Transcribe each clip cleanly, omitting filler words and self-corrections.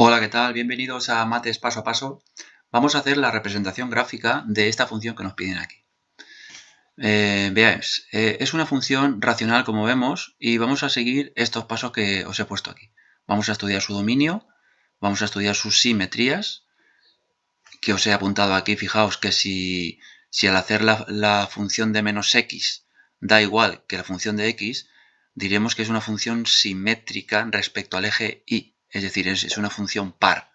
Hola, ¿qué tal? Bienvenidos a Mates Paso a Paso. Vamos a hacer la representación gráfica de esta función que nos piden aquí. Veáis, es una función racional como vemos y vamos a seguir estos pasos que os he puesto aquí. Vamos a estudiar su dominio, vamos a estudiar sus simetrías, que os he apuntado aquí. Fijaos que si al hacer la función de menos x da igual que la función de x, diremos que es una función simétrica respecto al eje y, es decir, es una función par.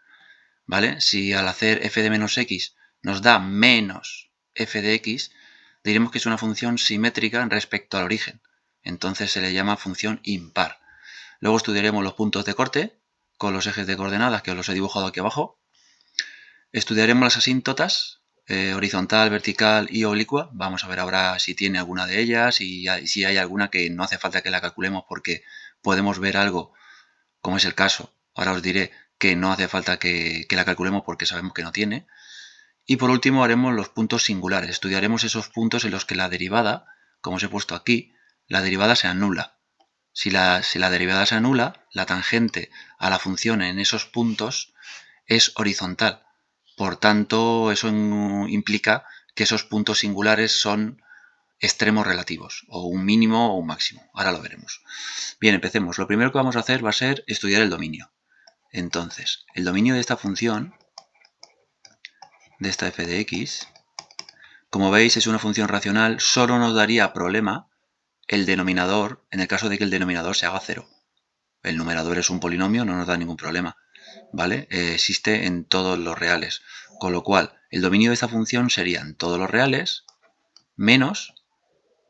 ¿Vale? Si al hacer f de menos x nos da menos f de x, diremos que es una función simétrica respecto al origen. Entonces se le llama función impar. Luego estudiaremos los puntos de corte con los ejes de coordenadas que os los he dibujado aquí abajo. Estudiaremos las asíntotas, horizontal, vertical y oblicua. Vamos a ver ahora si tiene alguna de ellas y si hay alguna que no hace falta que la calculemos porque podemos ver algo, como es el caso. Ahora os diré que no hace falta que la calculemos porque sabemos que no tiene. Y por último haremos los puntos singulares. Estudiaremos esos puntos en los que la derivada, como os he puesto aquí, la derivada se anula. Si la derivada se anula, la tangente a la función en esos puntos es horizontal. Por tanto, eso implica que esos puntos singulares son extremos relativos, o un mínimo o un máximo. Ahora lo veremos. Bien, empecemos. Lo primero que vamos a hacer va a ser estudiar el dominio. Entonces, el dominio de esta función, de esta f de x, como veis es una función racional, solo nos daría problema el denominador, en el caso de que el denominador se haga 0. El numerador es un polinomio, no nos da ningún problema, ¿vale? Existe en todos los reales, con lo cual el dominio de esta función serían todos los reales menos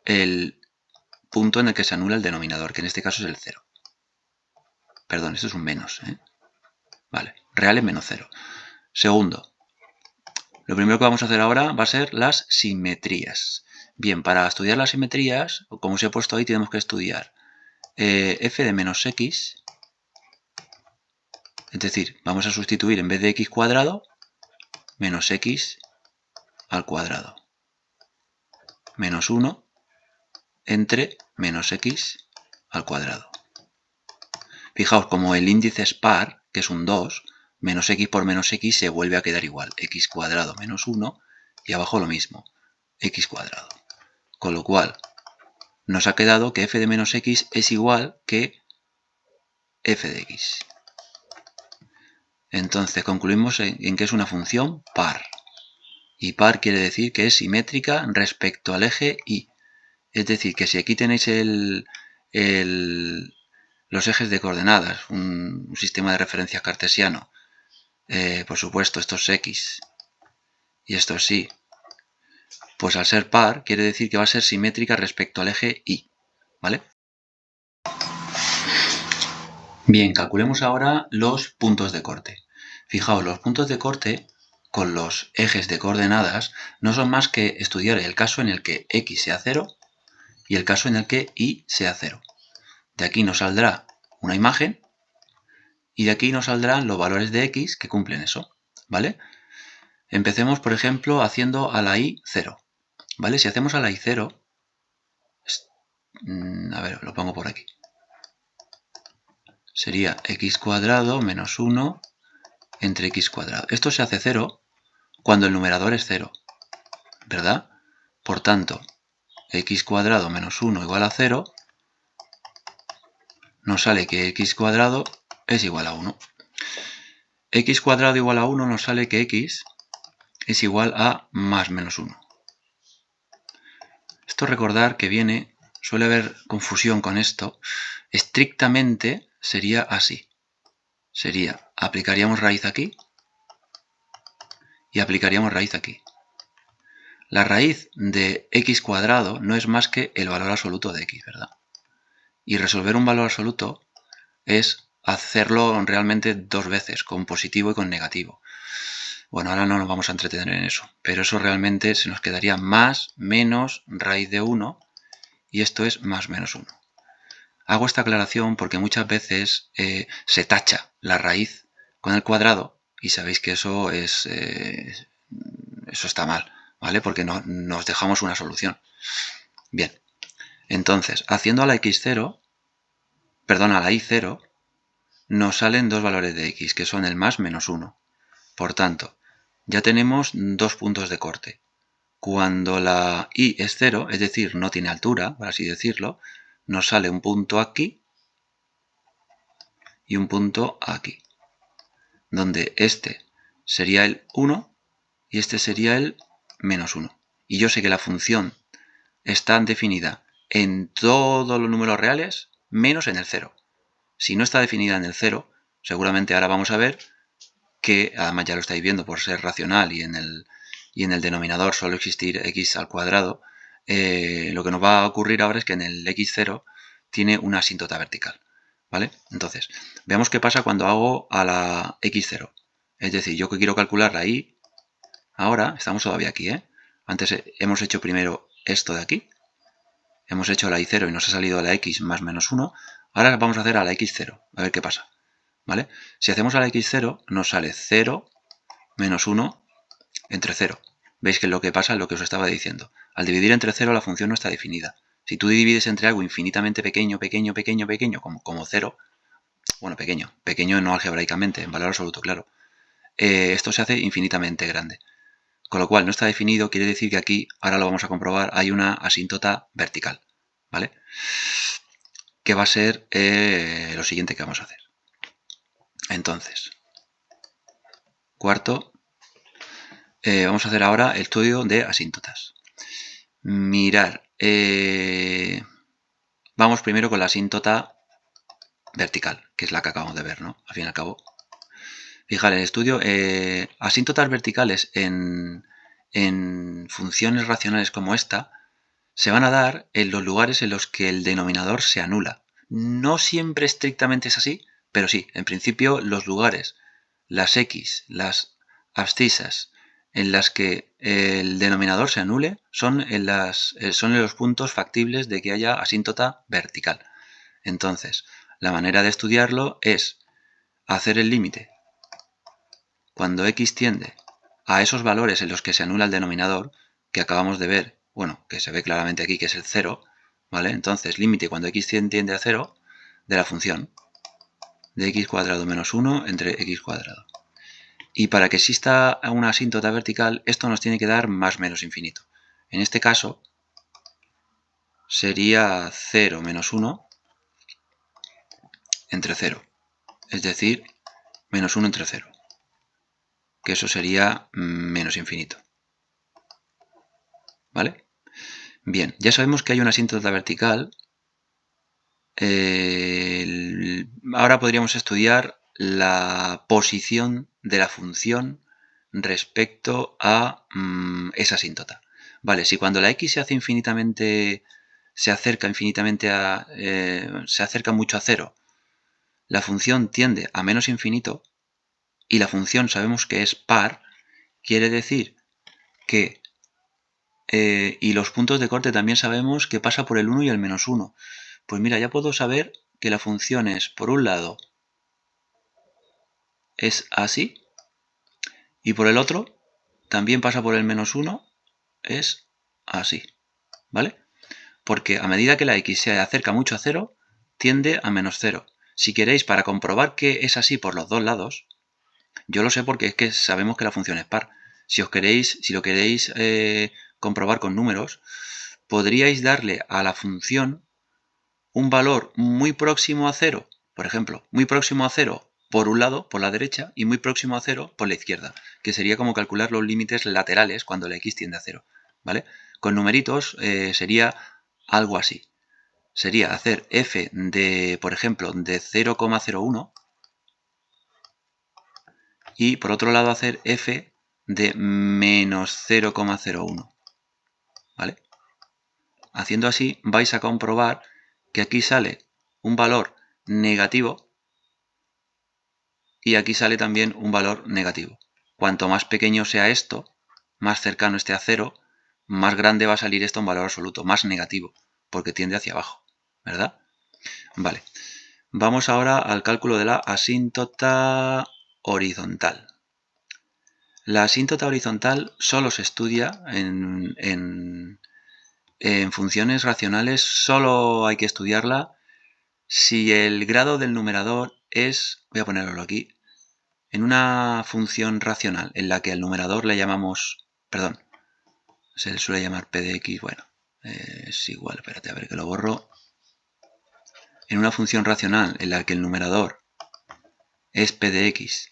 el punto en el que se anula el denominador, que en este caso es el 0. Perdón, esto es un menos, ¿eh? Vale, reales menos 0. Segundo, lo primero que vamos a hacer ahora va a ser las simetrías. Bien, para estudiar las simetrías, como os he puesto ahí, tenemos que estudiar f de menos x, es decir, vamos a sustituir en vez de x cuadrado, menos x al cuadrado, menos 1 entre menos x al cuadrado. Fijaos, como el índice es par, que es un 2, menos x por menos x se vuelve a quedar igual, x cuadrado menos 1, y abajo lo mismo, x cuadrado. Con lo cual, nos ha quedado que f de menos x es igual que f de x. Entonces concluimos en que es una función par. Y par quiere decir que es simétrica respecto al eje y. Es decir, que si aquí tenéis los ejes de coordenadas, un sistema de referencias cartesiano, por supuesto esto es x y esto es y, pues al ser par quiere decir que va a ser simétrica respecto al eje y, ¿vale? Bien, calculemos ahora los puntos de corte. Fijaos, los puntos de corte con los ejes de coordenadas no son más que estudiar el caso en el que x sea 0 y el caso en el que y sea 0. De aquí nos saldrá una imagen y de aquí nos saldrán los valores de x que cumplen eso, ¿vale? Empecemos, por ejemplo, haciendo a la y 0, ¿vale? Si hacemos a la y 0, a ver, lo pongo por aquí. Sería x cuadrado menos 1 entre x cuadrado. Esto se hace 0 cuando el numerador es 0, ¿verdad? Por tanto, x cuadrado menos 1 igual a 0, nos sale que x cuadrado es igual a 1. X cuadrado igual a 1 nos sale que x es igual a más menos 1. Esto recordar que suele haber confusión con esto, estrictamente sería así. Aplicaríamos raíz aquí y aplicaríamos raíz aquí. La raíz de x cuadrado no es más que el valor absoluto de x, ¿verdad? Y resolver un valor absoluto es hacerlo realmente dos veces, con positivo y con negativo. Bueno, ahora no nos vamos a entretener en eso, pero eso realmente se nos quedaría más menos raíz de 1 y esto es más menos 1. Hago esta aclaración porque muchas veces se tacha la raíz con el cuadrado y sabéis que eso está mal, ¿vale? Porque no nos dejamos una solución. Bien, entonces, haciendo a la x0, perdón, a la y0, nos salen dos valores de x, que son el más menos 1. Por tanto, ya tenemos dos puntos de corte. Cuando la y es 0, es decir, no tiene altura, por así decirlo, nos sale un punto aquí y un punto aquí, donde este sería el 1 y este sería el menos 1. Y yo sé que la función está definida en todos los números reales menos en el 0. Si no está definida en el 0, seguramente ahora vamos a ver que, además ya lo estáis viendo por ser racional y en el denominador solo existir x al cuadrado, lo que nos va a ocurrir ahora es que en el x0 tiene una asíntota vertical, ¿vale? Entonces, veamos qué pasa cuando hago a la x0. Es decir, yo que quiero calcular la y, ahora estamos todavía aquí, ¿eh? Antes hemos hecho primero esto de aquí, hemos hecho la y0 y nos ha salido la x más menos 1, ahora vamos a hacer a la x0, a ver qué pasa, ¿vale? Si hacemos a la x0, nos sale 0 menos 1 entre 0. ¿Veis que lo que pasa es lo que os estaba diciendo? Al dividir entre 0 la función no está definida. Si tú divides entre algo infinitamente pequeño, como 0, bueno, pequeño no algebraicamente, en valor absoluto, claro, esto se hace infinitamente grande. Con lo cual no está definido, quiere decir que aquí, ahora lo vamos a comprobar, hay una asíntota vertical, ¿vale? Que va a ser lo siguiente que vamos a hacer. Entonces, cuarto, vamos a hacer ahora el estudio de asíntotas. Mirar, vamos primero con la asíntota vertical, que es la que acabamos de ver, ¿no? Al fin y al cabo. Fijar, el estudio, asíntotas verticales en funciones racionales como esta, se van a dar en los lugares en los que el denominador se anula. No siempre estrictamente es así, pero sí, en principio los lugares, las x, las abscisas, en las que el denominador se anule son en los puntos factibles de que haya asíntota vertical. Entonces, la manera de estudiarlo es hacer el límite cuando x tiende a esos valores en los que se anula el denominador, que acabamos de ver, bueno, que se ve claramente aquí que es el 0, ¿vale? Entonces, límite cuando x tiende a 0 de la función de x cuadrado menos 1 entre x cuadrado. Y para que exista una asíntota vertical, esto nos tiene que dar más menos infinito. En este caso, sería 0 menos 1 entre 0. Es decir, menos 1 entre 0. Que eso sería menos infinito. ¿Vale? Bien, ya sabemos que hay una asíntota vertical. Ahora podríamos estudiar la posición de la función respecto a esa asíntota. Vale, si cuando la x se acerca infinitamente se acerca mucho a 0, la función tiende a menos infinito y la función sabemos que es par, quiere decir que y los puntos de corte también sabemos que pasa por el 1 y el menos 1. Pues mira, ya puedo saber que la función es, por un lado, es así, y por el otro, también pasa por el menos 1, es así, ¿vale? Porque a medida que la x se acerca mucho a 0, tiende a menos 0. Si queréis, para comprobar que es así por los dos lados, yo lo sé porque es que sabemos que la función es par. Si lo queréis comprobar con números, podríais darle a la función un valor muy próximo a 0, por ejemplo, muy próximo a 0 por un lado, por la derecha, y muy próximo a 0 por la izquierda, que sería como calcular los límites laterales cuando la x tiende a 0, ¿vale? Con numeritos sería algo así. Sería hacer f de, por ejemplo, de 0,01 y por otro lado hacer f de menos 0,01, ¿vale? Haciendo así vais a comprobar que aquí sale un valor negativo y aquí sale también un valor negativo. Cuanto más pequeño sea esto, más cercano esté a 0, más grande va a salir esto en valor absoluto, más negativo, porque tiende hacia abajo, ¿verdad? Vale. Vamos ahora al cálculo de la asíntota horizontal. La asíntota horizontal solo se estudia en funciones racionales, solo hay que estudiarla si el grado del numerador es voy a ponerlo aquí, en una función racional en la que al numerador le llamamos, perdón, se le suele llamar p de x, bueno, es igual, espérate a ver que lo borro. En una función racional en la que el numerador es p de x,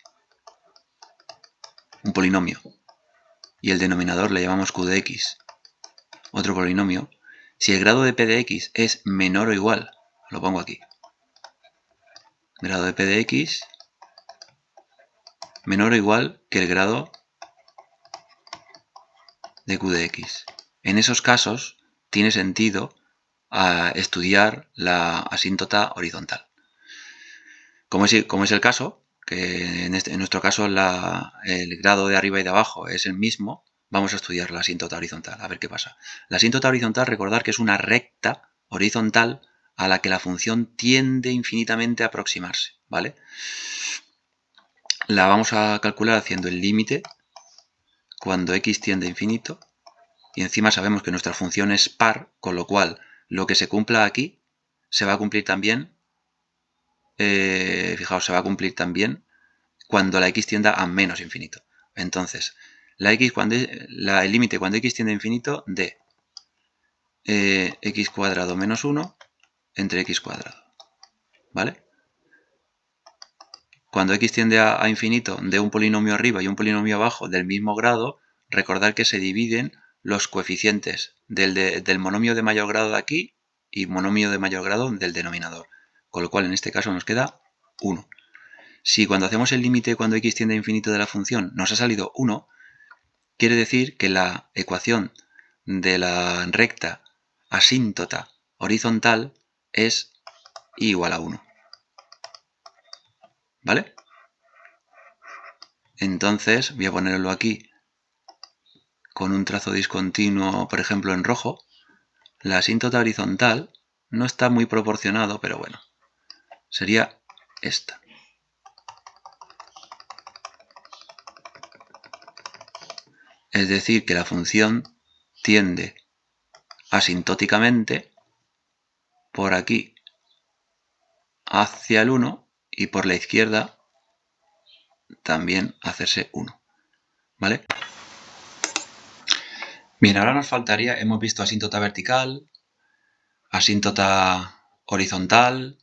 un polinomio, y el denominador le llamamos q de x, otro polinomio, si el grado de p de x es menor o igual, lo pongo aquí, grado de p de x menor o igual que el grado de q de x. En esos casos tiene sentido estudiar la asíntota horizontal. Como es el caso, que en nuestro caso el grado de arriba y de abajo es el mismo, vamos a estudiar la asíntota horizontal, a ver qué pasa. La asíntota horizontal, recordar que es una recta horizontal a la que la función tiende infinitamente a aproximarse, ¿vale? La vamos a calcular haciendo el límite cuando x tiende a infinito, y encima sabemos que nuestra función es par, con lo cual lo que se cumpla aquí se va a cumplir también, fijaos, se va a cumplir también cuando la x tienda a menos infinito. Entonces, el límite cuando x tiende a infinito de x cuadrado menos 1 entre x cuadrado, ¿vale? Cuando x tiende a infinito de un polinomio arriba y un polinomio abajo del mismo grado, recordad que se dividen los coeficientes del monomio de mayor grado de aquí y monomio de mayor grado del denominador. Con lo cual, en este caso nos queda 1. Si cuando hacemos el límite cuando x tiende a infinito de la función nos ha salido 1, quiere decir que la ecuación de la recta asíntota horizontal es igual a 1. ¿Vale? Entonces voy a ponerlo aquí con un trazo discontinuo, por ejemplo en rojo. La asíntota horizontal no está muy proporcionado, pero bueno, sería esta. Es decir, que la función tiende asintóticamente por aquí hacia el 1 y por la izquierda también hacerse 1. ¿Vale? Bien, ahora nos faltaría, hemos visto asíntota vertical, asíntota horizontal.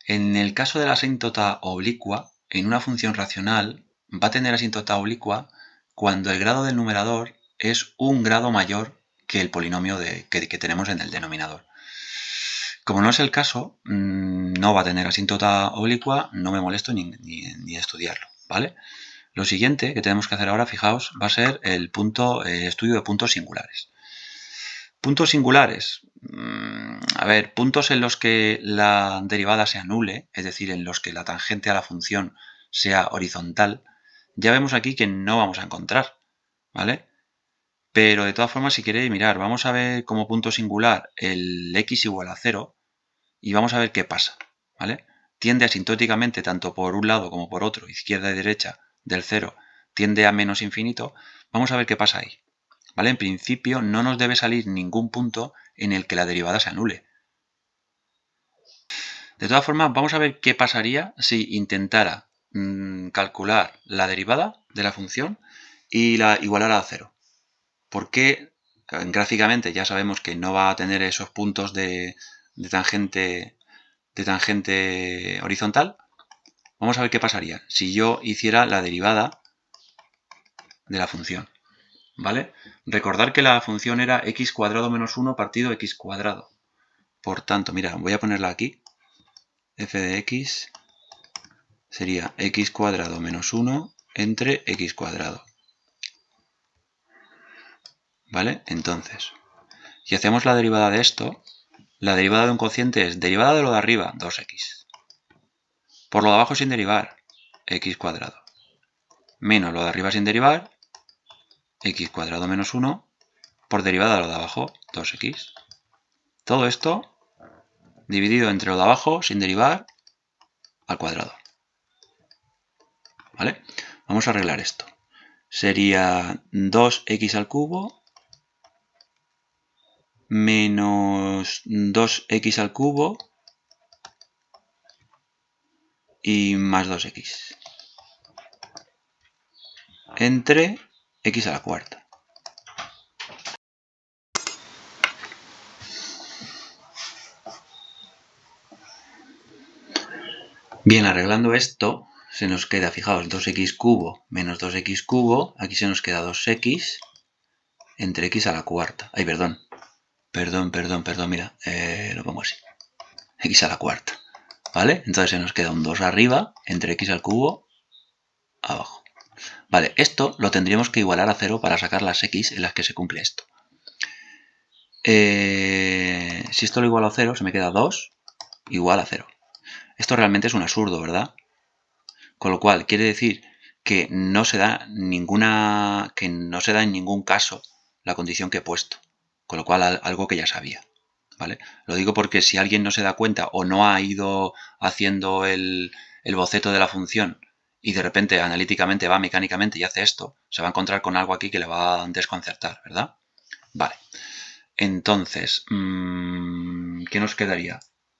En el caso de la asíntota oblicua, en una función racional, va a tener asíntota oblicua cuando el grado del numerador es un grado mayor que el polinomio que tenemos en el denominador. Como no es el caso, no va a tener asíntota oblicua, no me molesto ni estudiarlo, ¿vale? Lo siguiente que tenemos que hacer ahora, fijaos, va a ser el estudio de puntos singulares. Puntos singulares. A ver, puntos en los que la derivada se anule, es decir, en los que la tangente a la función sea horizontal, ya vemos aquí que no vamos a encontrar, ¿vale? Pero de todas formas, si queréis mirar, vamos a ver como punto singular el x igual a 0 y vamos a ver qué pasa, ¿vale? Tiende asintóticamente tanto por un lado como por otro, izquierda y derecha del 0, tiende a menos infinito. Vamos a ver qué pasa ahí. ¿Vale? En principio no nos debe salir ningún punto en el que la derivada se anule. De todas formas, vamos a ver qué pasaría si intentara calcular la derivada de la función y la igualara a 0. Porque gráficamente ya sabemos que no va a tener esos puntos de tangente horizontal. Vamos a ver qué pasaría si yo hiciera la derivada de la función. ¿Vale? Recordar que la función era x cuadrado menos 1 partido x cuadrado. Por tanto, mira, voy a ponerla aquí. F de x sería x cuadrado menos 1 entre x cuadrado. ¿Vale? Entonces, si hacemos la derivada de esto, la derivada de un cociente es derivada de lo de arriba, 2x. Por lo de abajo sin derivar, x cuadrado. Menos lo de arriba sin derivar, x cuadrado menos 1, por derivada de lo de abajo, 2x. Todo esto dividido entre lo de abajo sin derivar al cuadrado. ¿Vale? Vamos a arreglar esto. Sería 2x al cubo menos 2x al cubo y más 2x entre x a la cuarta. Bien, arreglando esto, se nos queda, fijaos, 2x cubo menos 2x cubo, aquí se nos queda 2x entre x a la cuarta. Ay, perdón, mira, lo pongo así, x a la cuarta, ¿vale? Entonces se nos queda un 2 arriba entre x al cubo abajo. Vale, esto lo tendríamos que igualar a 0 para sacar las x en las que se cumple esto. Si esto lo igualo a 0, se me queda 2 igual a 0. Esto realmente es un absurdo, ¿verdad? Con lo cual, quiere decir que no se da en ningún caso la condición que he puesto. Con lo cual, algo que ya sabía, ¿vale? Lo digo porque si alguien no se da cuenta o no ha ido haciendo el boceto de la función y de repente analíticamente va mecánicamente y hace esto, se va a encontrar con algo aquí que le va a desconcertar, ¿verdad? Vale. Entonces, ¿qué nos quedaría?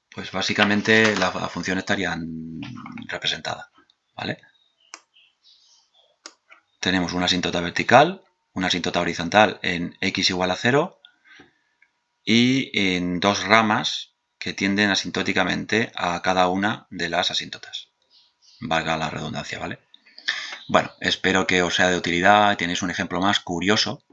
Pues básicamente la función estaría representada, ¿vale? Tenemos una asíntota vertical, una asíntota horizontal en x igual a 0 y en dos ramas que tienden asintóticamente a cada una de las asíntotas. Valga la redundancia, ¿vale? Bueno, espero que os sea de utilidad. Tenéis un ejemplo más curioso